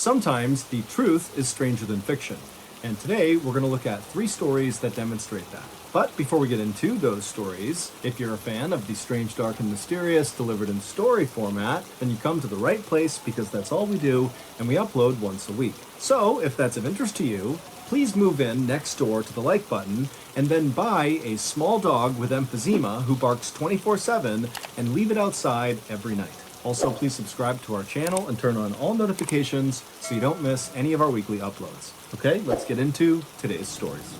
Sometimes the truth is stranger than fiction, and today we're going to look at 3 stories that demonstrate that. But before we get into those stories, if you're a fan of the strange, dark, and mysterious delivered in story format, then you come to the right place because that's all we do, and we upload once a week. So if that's of interest to you, please move in next door to the like button and then buy a small dog with emphysema who barks 24/7 and leave it outside every night. Also, please subscribe to our channel and turn on all notifications so you don't miss any of our weekly uploads. Okay, let's get into today's stories.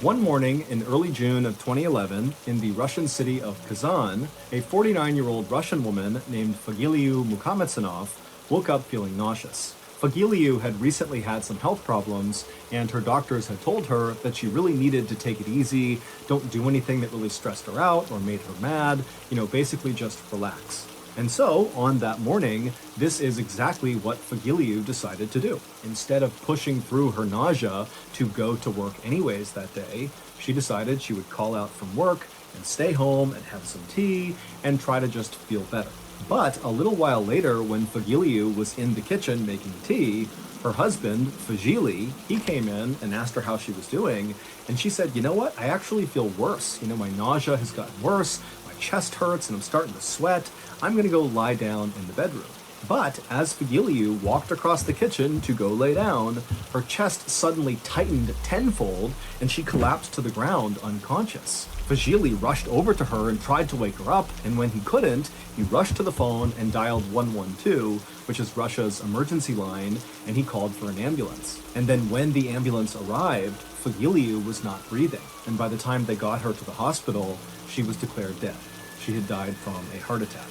One morning in early June of 2011, in the Russian city of Kazan, a 49-year-old Russian woman named Fagiliu Mukametsanov woke up feeling nauseous. Fagiliu had recently had some health problems, and her doctors had told her that she really needed to take it easy, don't do anything that really stressed her out or made her mad, basically just relax. And so, on that morning, this is exactly what Fagiliu decided to do. Instead of pushing through her nausea to go to work anyways that day, she decided she would call out from work and stay home and have some tea and try to just feel better. But a little while later, when Fagiliu was in the kitchen making tea, her husband, Fagili, he came in and asked her how she was doing, and she said, "You know what? I actually feel worse. My nausea has gotten worse, my chest hurts, and I'm starting to sweat. I'm gonna go lie down in the bedroom." But as Fagiliu walked across the kitchen to go lay down, her chest suddenly tightened tenfold, and she collapsed to the ground unconscious. Fagili rushed over to her and tried to wake her up, and when he couldn't, he rushed to the phone and dialed 112, which is Russia's emergency line, and he called for an ambulance. And then when the ambulance arrived, Fagiliu was not breathing, and by the time they got her to the hospital, she was declared dead. She had died from a heart attack.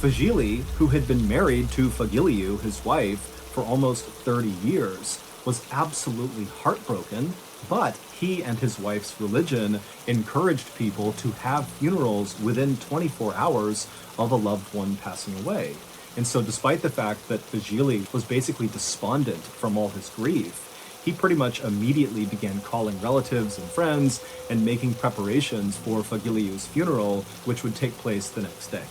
Fagili, who had been married to Fagiliu, his wife, for almost 30 years, was absolutely heartbroken, but he and his wife's religion encouraged people to have funerals within 24 hours of a loved one passing away. And so despite the fact that Fagili was basically despondent from all his grief, he pretty much immediately began calling relatives and friends and making preparations for Fagiliu's funeral, which would take place the next day.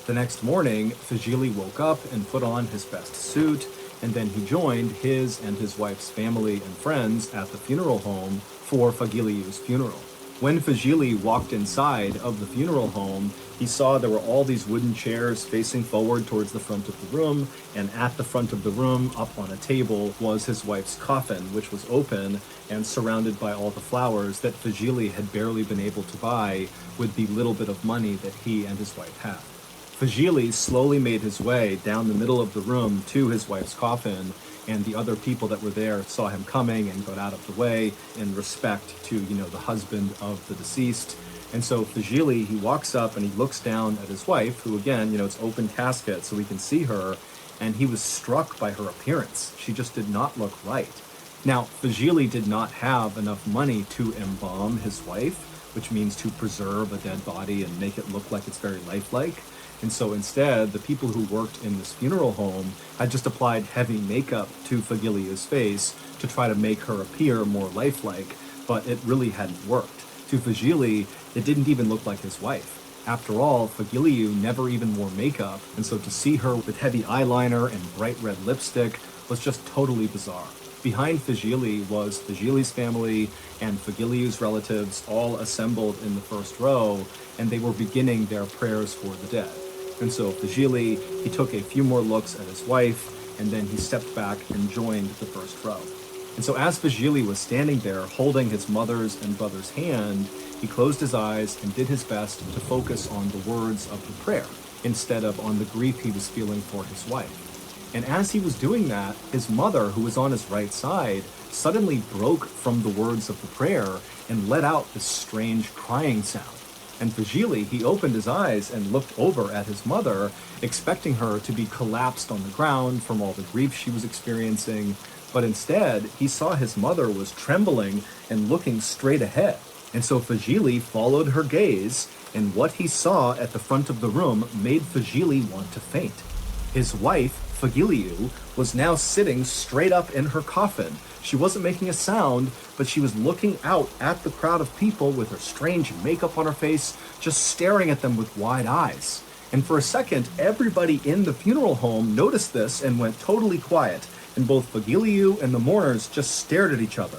The next morning, Fagili woke up and put on his best suit, and then he joined his and his wife's family and friends at the funeral home for Fagiliu's funeral. When Fagili walked inside of the funeral home, he saw there were all these wooden chairs facing forward towards the front of the room, and at the front of the room, up on a table, was his wife's coffin, which was open and surrounded by all the flowers that Fagili had barely been able to buy with the little bit of money that he and his wife had. Fagili slowly made his way down the middle of the room to his wife's coffin, and the other people that were there saw him coming and got out of the way in respect to, the husband of the deceased. And so Fagili, he walks up and he looks down at his wife, who again, it's open casket so we can see her, and he was struck by her appearance. She just did not look right. Now, Fagili did not have enough money to embalm his wife, which means to preserve a dead body and make it look like it's very lifelike. And so instead, the people who worked in this funeral home had just applied heavy makeup to Fagiliu's face to try to make her appear more lifelike, but it really hadn't worked. To Fagili, it didn't even look like his wife. After all, Fagiliu never even wore makeup, and so to see her with heavy eyeliner and bright red lipstick was just totally bizarre. Behind Fagili was Fagili's family and Fagiliu's relatives all assembled in the first row, and they were beginning their prayers for the dead. And so Fagili, he took a few more looks at his wife, and then he stepped back and joined the first row. And so as Fagili was standing there holding his mother's and brother's hand, he closed his eyes and did his best to focus on the words of the prayer, instead of on the grief he was feeling for his wife. And as he was doing that, his mother, who was on his right side, suddenly broke from the words of the prayer and let out this strange crying sound. And Fagili, he opened his eyes and looked over at his mother, expecting her to be collapsed on the ground from all the grief she was experiencing. But instead, he saw his mother was trembling and looking straight ahead. And so Fagili followed her gaze, and what he saw at the front of the room made Fagili want to faint. His wife, Fagiliu, was now sitting straight up in her coffin. She wasn't making a sound, but she was looking out at the crowd of people with her strange makeup on her face, just staring at them with wide eyes. And for a second, everybody in the funeral home noticed this and went totally quiet, and both Fagiliu and the mourners just stared at each other.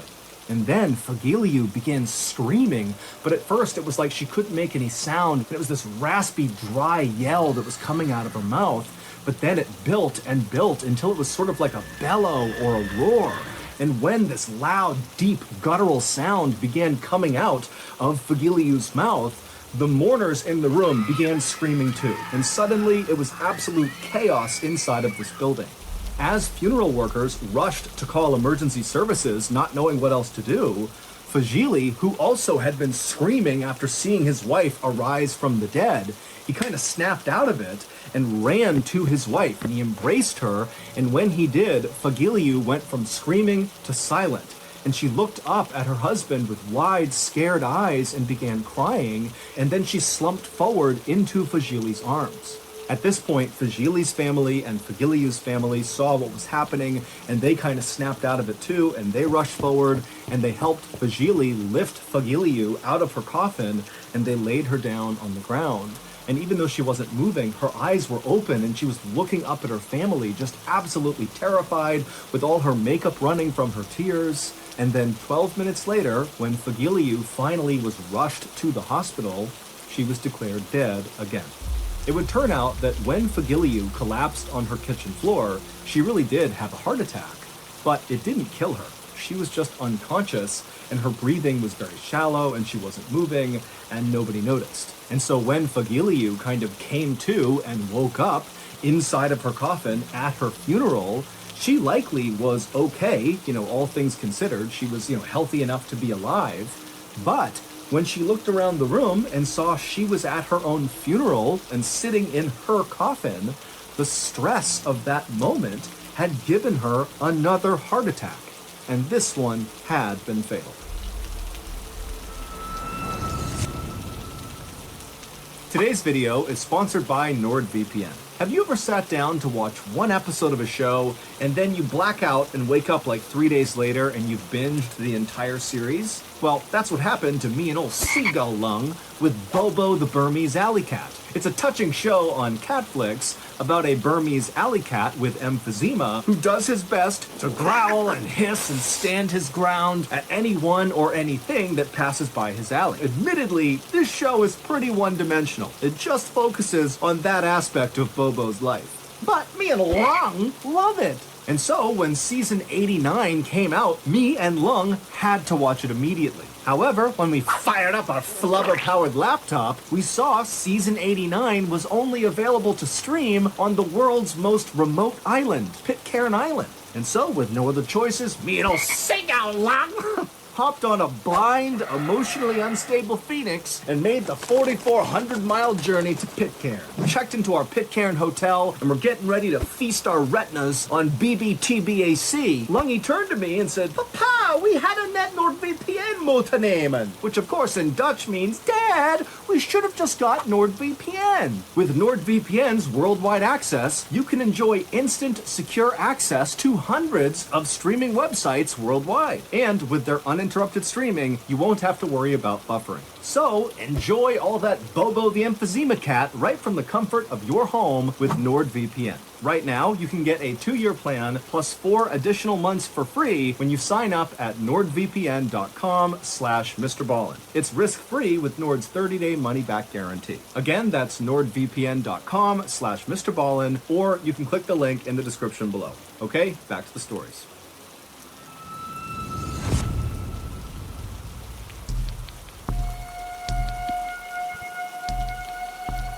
And then Fagiliu began screaming, but at first it was like she couldn't make any sound. It was this raspy, dry yell that was coming out of her mouth, but then it built and built until it was sort of like a bellow or a roar. And when this loud, deep, guttural sound began coming out of Fagiliu's mouth, the mourners in the room began screaming too. And suddenly it was absolute chaos inside of this building. As funeral workers rushed to call emergency services, not knowing what else to do, Fagili, who also had been screaming after seeing his wife arise from the dead, he kind of snapped out of it and ran to his wife, and he embraced her, and when he did, Fagiliu went from screaming to silent, and she looked up at her husband with wide, scared eyes and began crying, and then she slumped forward into Fagili's arms. At this point, Fagili's family and Fagiliu's family saw what was happening, and they kind of snapped out of it too, and they rushed forward, and they helped Fagili lift Fagiliu out of her coffin, and they laid her down on the ground. And even though she wasn't moving, her eyes were open, and she was looking up at her family, just absolutely terrified, with all her makeup running from her tears. And then 12 minutes later, when Fagiliu finally was rushed to the hospital, she was declared dead again. It would turn out that when Fagiliu collapsed on her kitchen floor, she really did have a heart attack, but it didn't kill her. She was just unconscious, and her breathing was very shallow, and she wasn't moving, and nobody noticed. And so when Fagiliu kind of came to and woke up inside of her coffin at her funeral, she likely was okay, all things considered. She was, healthy enough to be alive, but when she looked around the room and saw she was at her own funeral and sitting in her coffin, the stress of that moment had given her another heart attack, and this one had been fatal. Today's video is sponsored by NordVPN. Have you ever sat down to watch one episode of a show and then you black out and wake up like 3 days later and you've binged the entire series? Well, that's what happened to me and old Seagull Lung with Bobo the Burmese Alley Cat. It's a touching show on Catflix about a Burmese alley cat with emphysema who does his best to growl and hiss and stand his ground at anyone or anything that passes by his alley. Admittedly, this show is pretty one-dimensional. It just focuses on that aspect of Bobo's life. But me and Lung love it. And so when season 89 came out, me and Lung had to watch it immediately. However, when we fired up our flubber-powered laptop, we saw season 89 was only available to stream on the world's most remote island, Pitcairn Island. And so, with no other choices, me and old Seagull Lung hopped on a blind, emotionally unstable Phoenix and made the 4,400-mile journey to Pitcairn. We checked into our Pitcairn hotel and we're getting ready to feast our retinas on BBTBAC. Lungy turned to me and said, "Papa, we hadn't net NordVPN moeten nemen," which of course in Dutch means, "Dad, we should have just got NordVPN." With NordVPN's worldwide access, you can enjoy instant, secure access to hundreds of streaming websites worldwide. And with their uninterrupted streaming, you won't have to worry about buffering. So, enjoy all that Bobo the Emphysema Cat right from the comfort of your home with NordVPN. Right now, you can get a 2-year plan plus 4 additional months for free when you sign up at nordvpn.com/MrBallin. It's risk-free with Nord's 30-day money-back guarantee. Again, that's nordvpn.com/MrBallin, or you can click the link in the description below. Okay, back to the stories.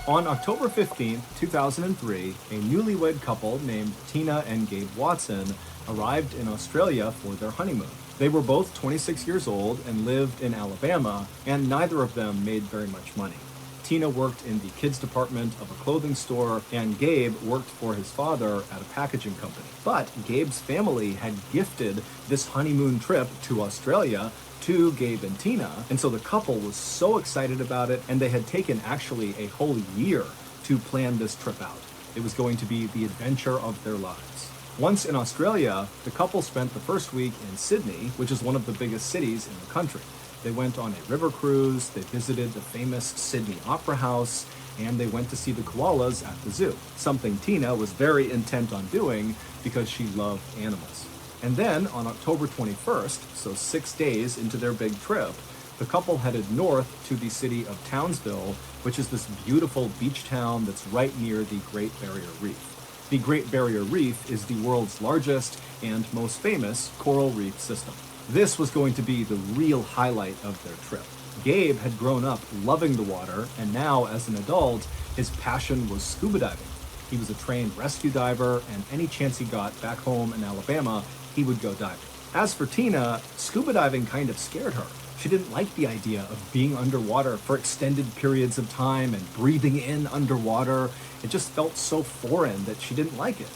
On October 15, 2003, a newlywed couple named Tina and Gabe Watson arrived in Australia for their honeymoon. They were both 26 years old and lived in Alabama, and neither of them made very much money. Tina worked in the kids department of a clothing store, and Gabe worked for his father at a packaging company. But Gabe's family had gifted this honeymoon trip to Australia to Gabe and Tina, and so the couple was so excited about it, and they had taken actually a whole year to plan this trip out. It was going to be the adventure of their lives. Once in Australia, the couple spent the first week in Sydney, which is one of the biggest cities in the country. They went on a river cruise, they visited the famous Sydney Opera House, and they went to see the koalas at the zoo, something Tina was very intent on doing because she loved animals. And then on October 21st, so 6 days into their big trip, the couple headed north to the city of Townsville, which is this beautiful beach town that's right near the Great Barrier Reef. The Great Barrier Reef is the world's largest and most famous coral reef system. This was going to be the real highlight of their trip. Gabe had grown up loving the water, and now as an adult, his passion was scuba diving. He was a trained rescue diver, and any chance he got back home in Alabama, he would go diving. As for Tina, scuba diving kind of scared her. She didn't like the idea of being underwater for extended periods of time and breathing in underwater. It just felt so foreign that she didn't like it.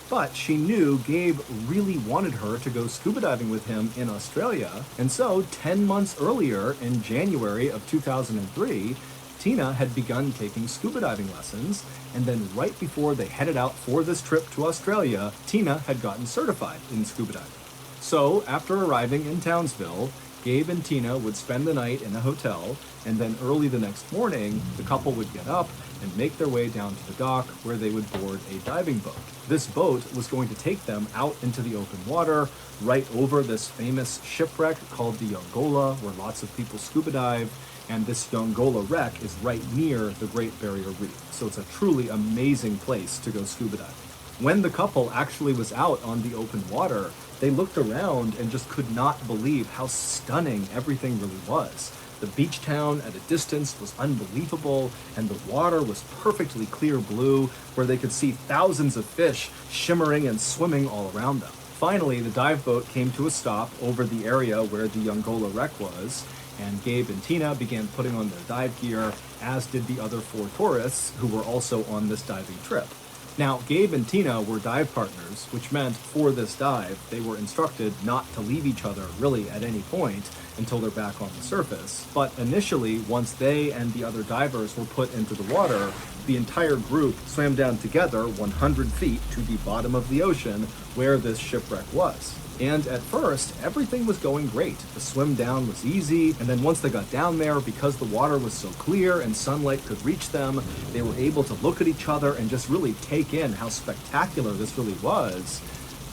But she knew Gabe really wanted her to go scuba diving with him in Australia, and so 10 months earlier, in January of 2003, Tina had begun taking scuba diving lessons, and then right before they headed out for this trip to Australia, Tina had gotten certified in scuba diving. So, after arriving in Townsville, Gabe and Tina would spend the night in a hotel, and then early the next morning, the couple would get up and make their way down to the dock where they would board a diving boat. This boat was going to take them out into the open water, right over this famous shipwreck called the Yongola, where lots of people scuba dive, and this Yongola wreck is right near the Great Barrier Reef. So it's a truly amazing place to go scuba diving. When the couple actually was out on the open water, they looked around and just could not believe how stunning everything really was. The beach town at a distance was unbelievable, and the water was perfectly clear blue, where they could see thousands of fish shimmering and swimming all around them. Finally, the dive boat came to a stop over the area where the Yongola wreck was, and Gabe and Tina began putting on their dive gear, as did the other 4 tourists who were also on this diving trip. Now, Gabe and Tina were dive partners, which meant for this dive, they were instructed not to leave each other really at any point until they're back on the surface. But initially, once they and the other divers were put into the water, the entire group swam down together 100 feet to the bottom of the ocean where this shipwreck was. And at first, everything was going great. The swim down was easy, and then once they got down there, because the water was so clear and sunlight could reach them, they were able to look at each other and just really take in how spectacular this really was.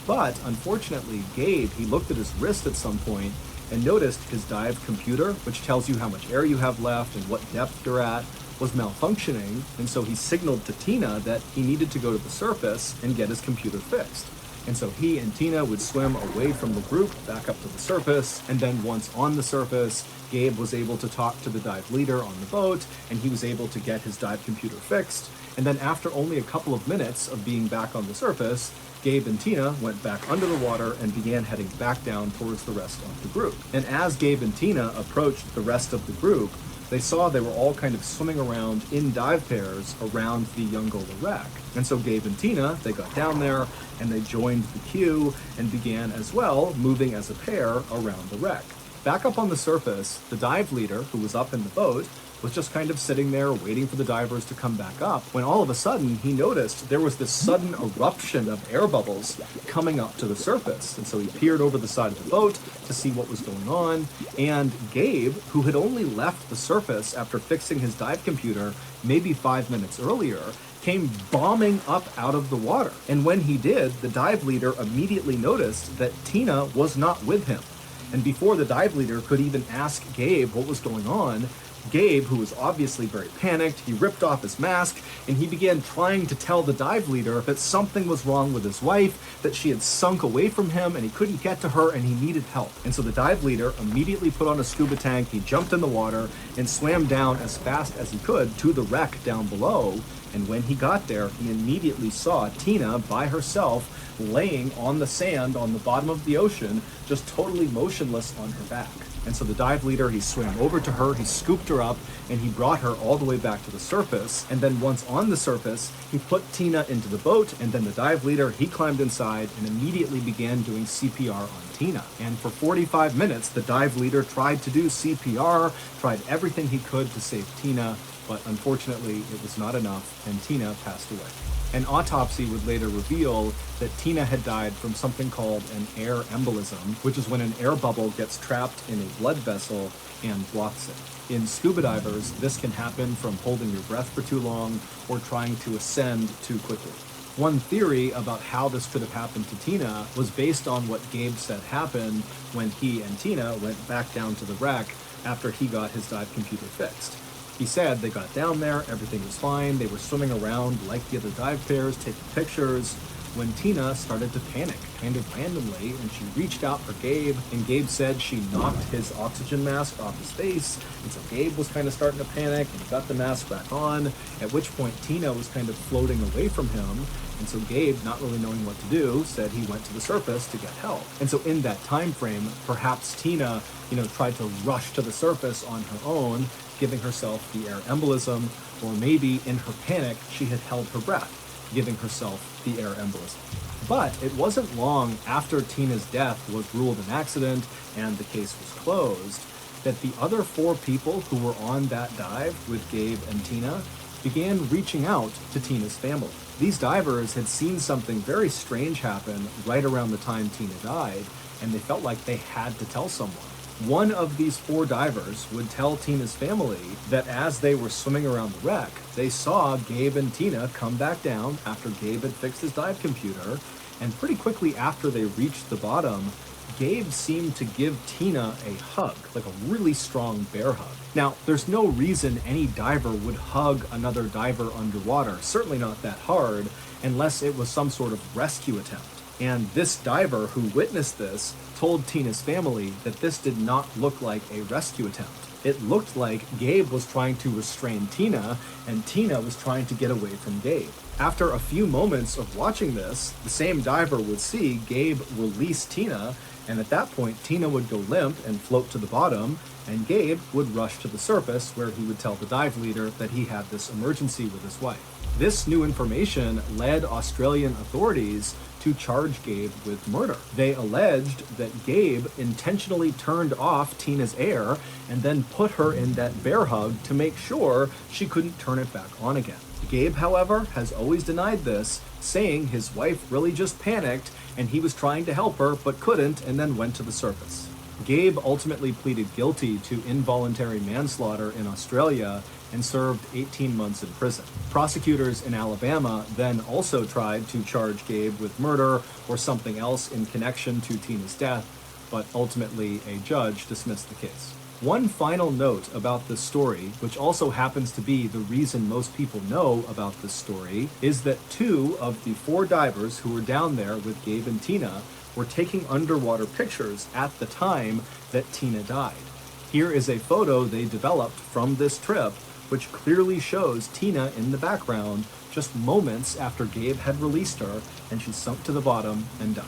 But unfortunately, Gabe, he looked at his wrist at some point and noticed his dive computer, which tells you how much air you have left and what depth you're at, was malfunctioning, and so he signaled to Tina that he needed to go to the surface and get his computer fixed. And so he and Tina would swim away from the group back up to the surface, and then once on the surface, Gabe was able to talk to the dive leader on the boat, and he was able to get his dive computer fixed. And then after only a couple of minutes of being back on the surface, Gabe and Tina went back under the water and began heading back down towards the rest of the group. And as Gabe and Tina approached the rest of the group, they saw they were all kind of swimming around in dive pairs around the Yongola wreck. And so Gabe and Tina, they got down there and they joined the queue and began as well moving as a pair around the wreck. Back up on the surface, the dive leader, who was up in the boat, was just kind of sitting there waiting for the divers to come back up, when all of a sudden he noticed there was this sudden eruption of air bubbles coming up to the surface. And so he peered over the side of the boat to see what was going on, and Gabe, who had only left the surface after fixing his dive computer maybe 5 minutes earlier, came bombing up out of the water. And when he did, the dive leader immediately noticed that Tina was not with him. And before the dive leader could even ask Gabe what was going on, Gabe, who was obviously very panicked, he ripped off his mask and he began trying to tell the dive leader that something was wrong with his wife, that she had sunk away from him and he couldn't get to her and he needed help. And so the dive leader immediately put on a scuba tank, he jumped in the water and swam down as fast as he could to the wreck down below. And when he got there, he immediately saw Tina by herself laying on the sand on the bottom of the ocean, just totally motionless on her back. And so the dive leader, he swam over to her, he scooped her up, and he brought her all the way back to the surface. And then once on the surface, he put Tina into the boat, and then the dive leader, he climbed inside and immediately began doing CPR on Tina. And for 45 minutes, the dive leader tried to do CPR, tried everything he could to save Tina, but unfortunately it was not enough and Tina passed away. An autopsy would later reveal that Tina had died from something called an air embolism, which is when an air bubble gets trapped in a blood vessel and blocks it. In scuba divers, this can happen from holding your breath for too long or trying to ascend too quickly. One theory about how this could have happened to Tina was based on what Gabe said happened when he and Tina went back down to the wreck after he got his dive computer fixed. He said they got down there, everything was fine, they were swimming around like the other dive pairs, taking pictures, when Tina started to panic, kind of randomly, and she reached out for Gabe, and Gabe said she knocked his oxygen mask off his face, and so Gabe was kind of starting to panic, and got the mask back on, at which point Tina was kind of floating away from him, and so Gabe, not really knowing what to do, said he went to the surface to get help. And so in that time frame, perhaps Tina, tried to rush to the surface on her own, giving herself the air embolism, or maybe in her panic, she had held her breath, giving herself the air embolism. But it wasn't long after Tina's death was ruled an accident and the case was closed that the other 4 people who were on that dive with Gabe and Tina began reaching out to Tina's family. These divers had seen something very strange happen right around the time Tina died, and they felt like they had to tell someone. One of these 4 divers would tell Tina's family that as they were swimming around the wreck, they saw Gabe and Tina come back down after Gabe had fixed his dive computer, and pretty quickly after they reached the bottom, Gabe seemed to give Tina a hug, like a really strong bear hug. Now, there's no reason any diver would hug another diver underwater, certainly not that hard, unless it was some sort of rescue attempt. And this diver who witnessed this told Tina's family that this did not look like a rescue attempt. It looked like Gabe was trying to restrain Tina, and Tina was trying to get away from Gabe. After a few moments of watching this, the same diver would see Gabe release Tina, and at that point, Tina would go limp and float to the bottom, and Gabe would rush to the surface where he would tell the dive leader that he had this emergency with his wife. This new information led Australian authorities to charge Gabe with murder. They alleged that Gabe intentionally turned off Tina's air and then put her in that bear hug to make sure she couldn't turn it back on again. Gabe, however, has always denied this, saying his wife really just panicked and he was trying to help her but couldn't and then went to the surface. Gabe ultimately pleaded guilty to involuntary manslaughter in Australia and served 18 months in prison. Prosecutors in Alabama then also tried to charge Gabe with murder or something else in connection to Tina's death, but ultimately a judge dismissed the case. One final note about this story, which also happens to be the reason most people know about this story, is that 2 of the 4 divers who were down there with Gabe and Tina were taking underwater pictures at the time that Tina died. Here is a photo they developed from this trip, which clearly shows Tina in the background just moments after Gabe had released her and she sunk to the bottom and died.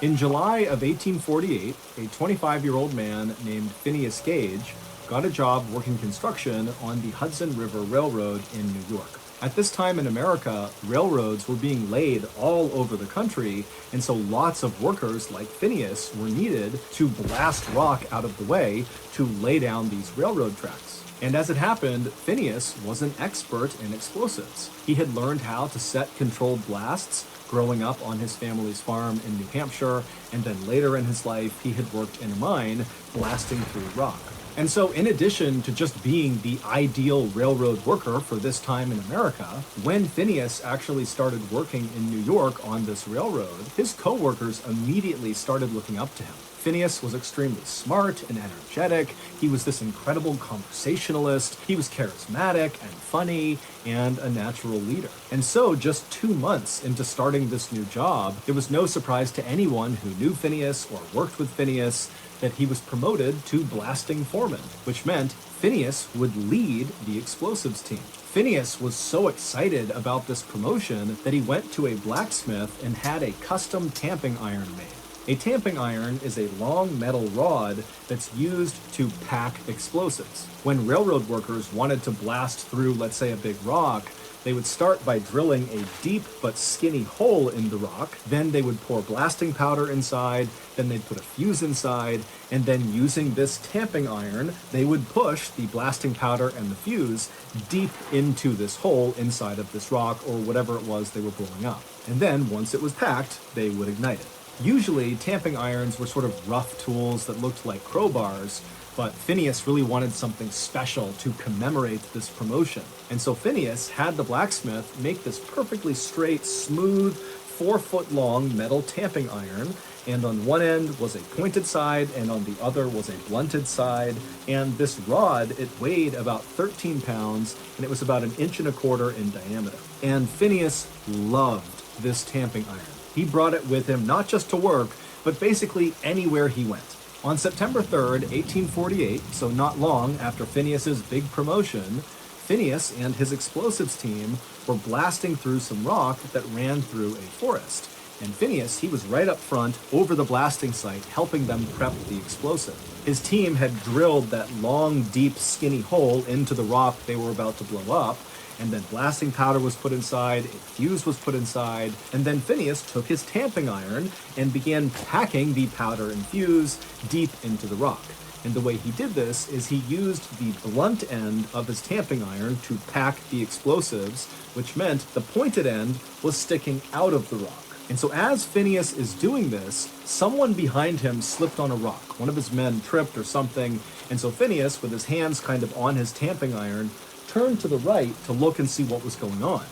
In July of 1848, a 25-year-old man named Phineas Gage got a job working construction on the Hudson River Railroad in New York. At this time in America, railroads were being laid all over the country, and so lots of workers like Phineas were needed to blast rock out of the way to lay down these railroad tracks. And as it happened, Phineas was an expert in explosives. He had learned how to set controlled blasts growing up on his family's farm in New Hampshire, and then later in his life, he had worked in a mine blasting through rock. And so in addition to just being the ideal railroad worker for this time in America, when Phineas actually started working in New York on this railroad, his co-workers immediately started looking up to him. Phineas was extremely smart and energetic. He was this incredible conversationalist. He was charismatic and funny and a natural leader. And so just 2 months into starting this new job, it was no surprise to anyone who knew Phineas or worked with Phineas that he was promoted to blasting foreman, which meant Phineas would lead the explosives team. Phineas was so excited about this promotion that he went to a blacksmith and had a custom tamping iron made. A tamping iron is a long metal rod that's used to pack explosives. When railroad workers wanted to blast through, let's say, a big rock, They would start by drilling a deep but skinny hole in the rock, then they would pour blasting powder inside, then they'd put a fuse inside, and then using this tamping iron, they would push the blasting powder and the fuse deep into this hole inside of this rock or whatever it was they were blowing up. And then, once it was packed, they would ignite it. Usually, tamping irons were sort of rough tools that looked like crowbars, but Phineas really wanted something special to commemorate this promotion. And so Phineas had the blacksmith make this perfectly straight, smooth, 4-foot-long metal tamping iron, and on one end was a pointed side, and on the other was a blunted side. And this rod, it weighed about 13 pounds, and it was about 1.25 inches in diameter. And Phineas loved this tamping iron. He brought it with him not just to work, but basically anywhere he went. On September 3rd, 1848, so not long after Phineas's big promotion, Phineas and his explosives team were blasting through some rock that ran through a forest. And Phineas, he was right up front over the blasting site, helping them prep the explosive. His team had drilled that long, deep, skinny hole into the rock they were about to blow up, and then blasting powder was put inside, a fuse was put inside, and then Phineas took his tamping iron and began packing the powder and fuse deep into the rock. And the way he did this is he used the blunt end of his tamping iron to pack the explosives, which meant the pointed end was sticking out of the rock. And so as Phineas is doing this, someone behind him slipped on a rock. One of his men tripped or something, and so Phineas, with his hands kind of on his tamping iron, turned to the right to look and see what was going on.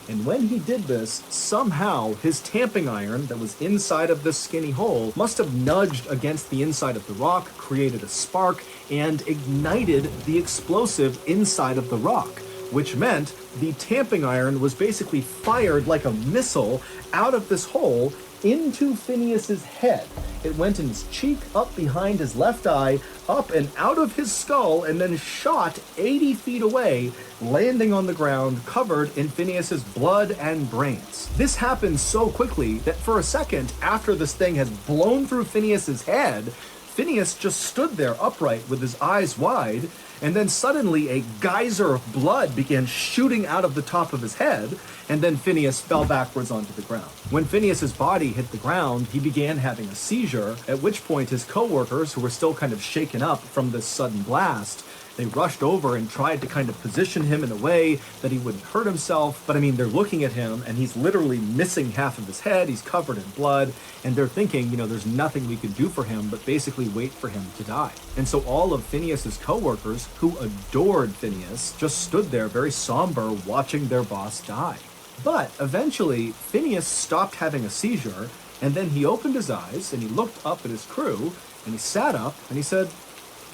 And when he did this, somehow his tamping iron that was inside of this skinny hole must have nudged against the inside of the rock, created a spark, and ignited the explosive inside of the rock, which meant the tamping iron was basically fired like a missile out of this hole into Phineas's head. It went in his cheek, up behind his left eye, up and out of his skull, and then shot 80 feet away, landing on the ground covered in Phineas's blood and brains. This happened so quickly that for a second after this thing had blown through Phineas's head, Phineas just stood there upright with his eyes wide, and then suddenly a geyser of blood began shooting out of the top of his head, and then Phineas fell backwards onto the ground. When Phineas's body hit the ground, he began having a seizure, at which point his co-workers, who were still kind of shaken up from this sudden blast, they rushed over and tried to kind of position him in a way that he wouldn't hurt himself. But I mean, they're looking at him and he's literally missing half of his head. He's covered in blood. And they're thinking, there's nothing we could do for him but basically wait for him to die. And so all of Phineas's co-workers, who adored Phineas, just stood there very somber watching their boss die. But eventually, Phineas stopped having a seizure, and then he opened his eyes and he looked up at his crew and he sat up and he said,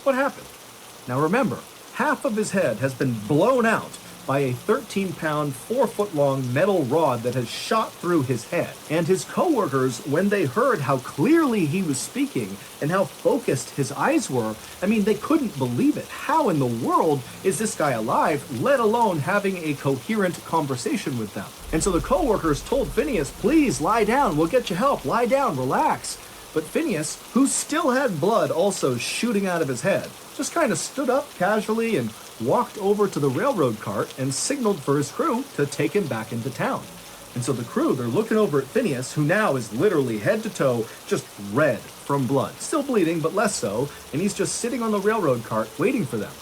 "What happened?" Now remember, half of his head has been blown out by a 13-pound, 4-foot-long metal rod that has shot through his head. And his co-workers, when they heard how clearly he was speaking and how focused his eyes were, they couldn't believe it. How in the world is this guy alive, let alone having a coherent conversation with them? And so the co-workers told Phineas, "Please lie down, we'll get you help, lie down, relax." But Phineas, who still had blood also shooting out of his head, just kind of stood up casually and walked over to the railroad cart and signaled for his crew to take him back into town. And so the crew, they're looking over at Phineas, who now is literally head to toe just red from blood. Still bleeding, but less so, and he's just sitting on the railroad cart waiting for them.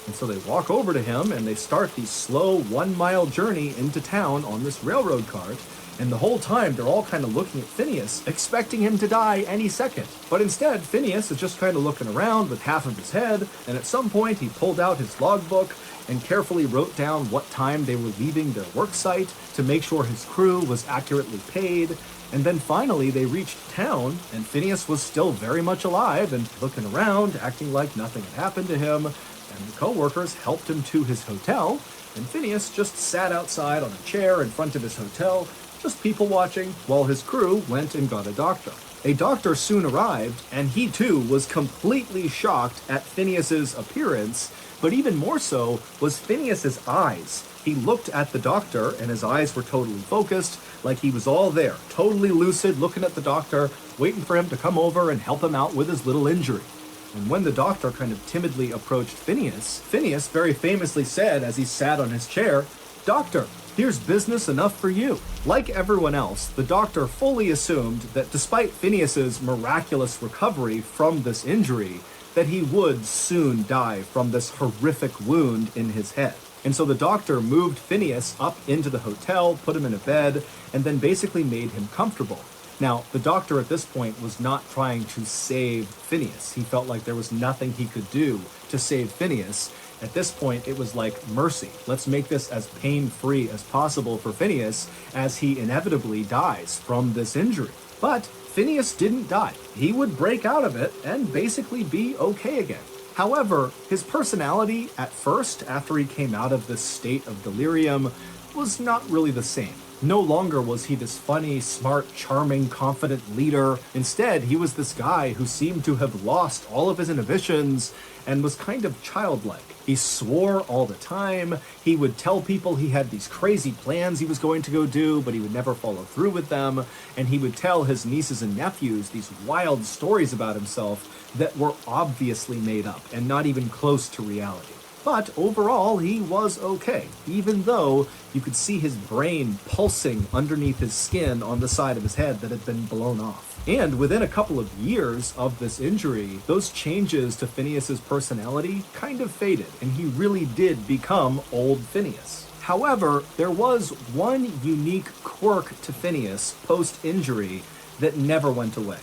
And so they walk over to him and they start the slow 1-mile journey into town on this railroad cart. And the whole time, they're all kind of looking at Phineas, expecting him to die any second. But instead, Phineas is just kind of looking around with half of his head, and at some point, he pulled out his logbook and carefully wrote down what time they were leaving their work site to make sure his crew was accurately paid. And then finally, they reached town, and Phineas was still very much alive and looking around, acting like nothing had happened to him. And the co-workers helped him to his hotel, and Phineas just sat outside on a chair in front of his hotel, just people watching, while his crew went and got a doctor. A doctor soon arrived, and he too was completely shocked at Phineas's appearance, but even more so was Phineas's eyes. He looked at the doctor, and his eyes were totally focused, like he was all there, totally lucid, looking at the doctor, waiting for him to come over and help him out with his little injury. And when the doctor kind of timidly approached Phineas, Phineas very famously said as he sat on his chair, "Doctor, Here's business enough for you. Like everyone else, the doctor fully assumed that despite Phineas's miraculous recovery from this injury, that he would soon die from this horrific wound in his head. And so the doctor moved Phineas up into the hotel, put him in a bed, and then basically made him comfortable. Now, the doctor at this point was not trying to save Phineas. He felt like there was nothing he could do to save Phineas. At this point, it was like mercy. Let's make this as pain-free as possible for Phineas as he inevitably dies from this injury. But Phineas didn't die. He would break out of it and basically be okay again. However, his personality at first, after he came out of this state of delirium, was not really the same. No longer was he this funny, smart, charming, confident leader. Instead, he was this guy who seemed to have lost all of his inhibitions and was kind of childlike. He swore all the time. He would tell people he had these crazy plans he was going to go do, but he would never follow through with them. And he would tell his nieces and nephews these wild stories about himself that were obviously made up and not even close to reality. But overall, he was okay, even though you could see his brain pulsing underneath his skin on the side of his head that had been blown off. And within a couple of years of this injury, those changes to Phineas's personality kind of faded, and he really did become old Phineas. However, there was one unique quirk to Phineas post-injury that never went away,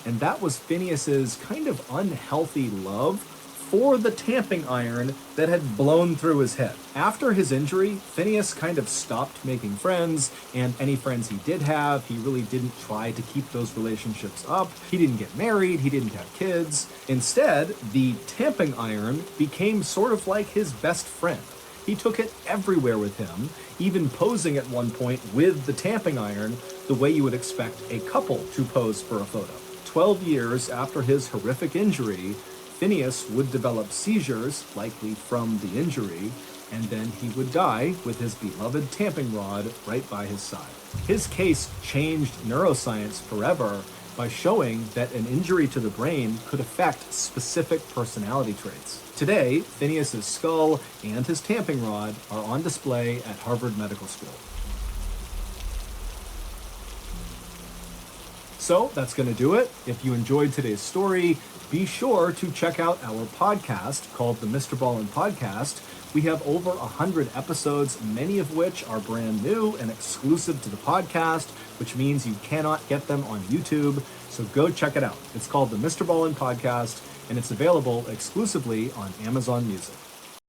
and that was Phineas's kind of unhealthy love for the tamping iron that had blown through his head. After his injury, Phineas kind of stopped making friends, and any friends he did have, he really didn't try to keep those relationships up. He didn't get married, he didn't have kids. Instead, the tamping iron became sort of like his best friend. He took it everywhere with him, even posing at one point with the tamping iron the way you would expect a couple to pose for a photo. 12 years after his horrific injury, Phineas would develop seizures, likely from the injury, and then he would die with his beloved tamping rod right by his side. His case changed neuroscience forever by showing that an injury to the brain could affect specific personality traits. Today, Phineas's skull and his tamping rod are on display at Harvard Medical School. So that's going to do it. If you enjoyed today's story, be sure to check out our podcast called the Mr. Ballin Podcast. We have over 100 episodes, many of which are brand new and exclusive to the podcast, which means you cannot get them on YouTube. So go check it out. It's called the Mr. Ballin Podcast, and it's available exclusively on Amazon Music.